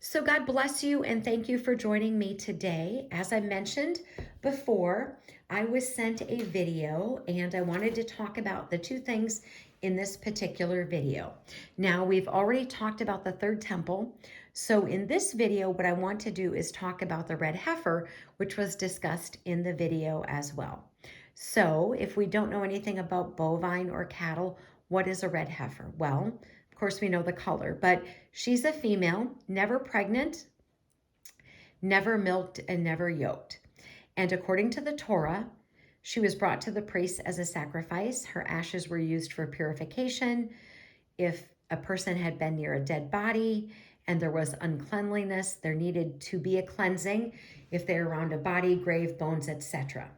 So God bless you and thank you for joining me today. As I mentioned before, I was sent a video and I wanted to talk about the two things in this particular video. Now, we've already talked about the third temple. So in this video, what I want to do is talk about the red heifer, which was discussed in the video as well. So if we don't know anything about bovine or cattle, what is a red heifer? Well, of course, we know the color, but she's a female, never pregnant, never milked, and never yoked. And according to the Torah, she was brought to the priest as a sacrifice. Her ashes were used for purification. If a person had been near a dead body and there was uncleanliness, there needed to be a cleansing if they're around a body, grave, bones, etc.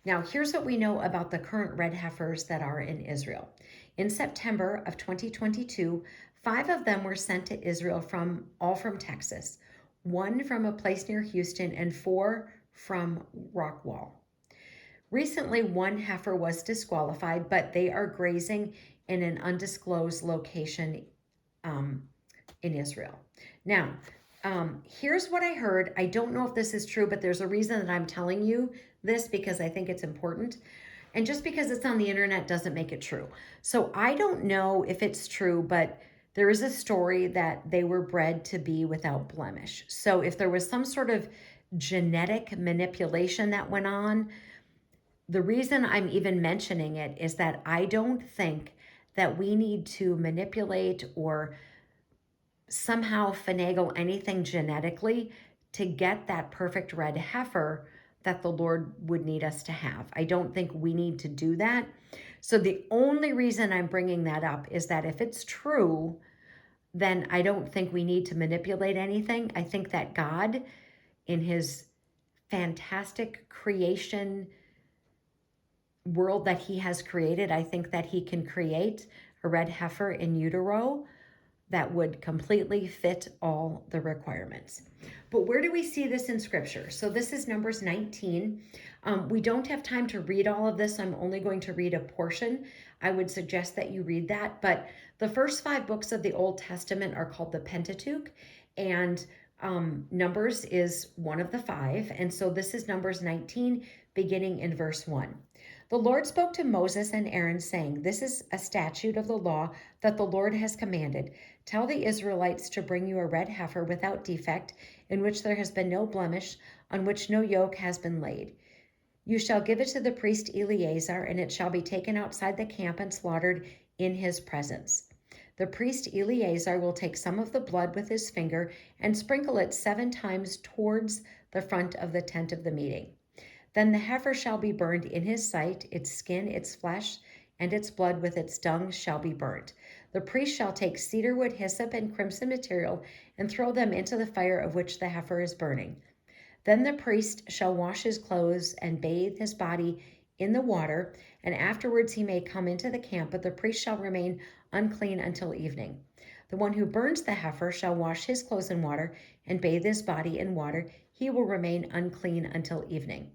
Now, here's what we know about the current red heifers that are in Israel. In September of 2022, 5 of them were sent to Israel all from Texas, 1 from a place near Houston, and 4 from Rockwall. Recently, 1 heifer was disqualified, but they are grazing in an undisclosed location in Israel. Now, here's what I heard. I don't know if this is true, but there's a reason that I'm telling you this because I think it's important. And just because it's on the internet doesn't make it true. So I don't know if it's true, but there is a story that they were bred to be without blemish. So if there was some sort of genetic manipulation that went on, the reason I'm even mentioning it is that I don't think that we need to manipulate or somehow finagle anything genetically to get that perfect red heifer that the Lord would need us to have. I don't think we need to do that. So the only reason I'm bringing that up is that if it's true, then I don't think we need to manipulate anything. I think that God, in his fantastic creation world that he has created, I think that he can create a red heifer in utero that would completely fit all the requirements. But where do we see this in scripture? So this is Numbers 19. We don't have time to read all of this. I'm only going to read a portion. I would suggest that you read that. But the first 5 books of the Old Testament are called the Pentateuch, and Numbers is one of the 5. And so this is Numbers 19, beginning in verse 1. The Lord spoke to Moses and Aaron, saying, "This is a statute of the law that the Lord has commanded. Tell the Israelites to bring you a red heifer without defect, in which there has been no blemish, on which no yoke has been laid. You shall give it to the priest Eleazar, and it shall be taken outside the camp and slaughtered in his presence. The priest Eleazar will take some of the blood with his finger and sprinkle it 7 times towards the front of the tent of the meeting. Then the heifer shall be burned in his sight, its skin, its flesh, and its blood with its dung shall be burnt. The priest shall take cedar wood, hyssop, and crimson material, and throw them into the fire of which the heifer is burning. Then the priest shall wash his clothes and bathe his body in the water, and afterwards he may come into the camp, but the priest shall remain unclean until evening. The one who burns the heifer shall wash his clothes in water and bathe his body in water. He will remain unclean until evening.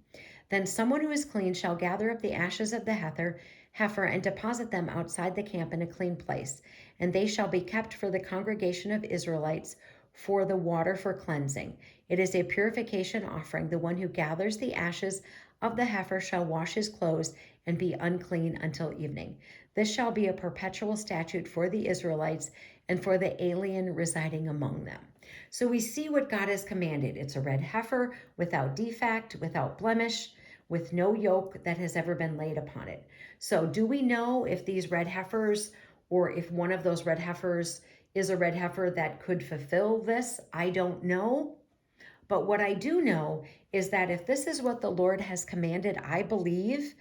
Then someone who is clean shall gather up the ashes of the heifer and deposit them outside the camp in a clean place, and they shall be kept for the congregation of Israelites for the water for cleansing. It is a purification offering. The one who gathers the ashes of the heifer shall wash his clothes and be unclean until evening. This shall be a perpetual statute for the Israelites and for the alien residing among them." So we see what God has commanded. It's a red heifer without defect, without blemish, with no yoke that has ever been laid upon it. So do we know if these red heifers, or if one of those red heifers is a red heifer that could fulfill this? I don't know. But what I do know is that if this is what the Lord has commanded, I believe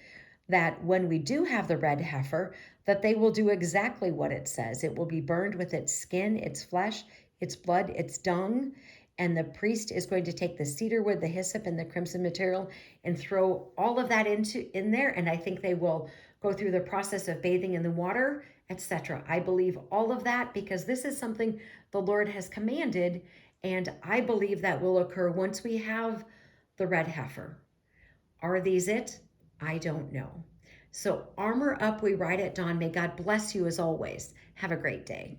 that when we do have the red heifer, that they will do exactly what it says. It will be burned with its skin, its flesh, its blood, its dung, and the priest is going to take the cedar wood, the hyssop, and the crimson material and throw all of that in there. And I think they will go through the process of bathing in the water, etc. I believe all of that because this is something the Lord has commanded, and I believe that will occur once we have the red heifer. Are these it? I don't know. So armor up, we ride at dawn. May God bless you as always. Have a great day.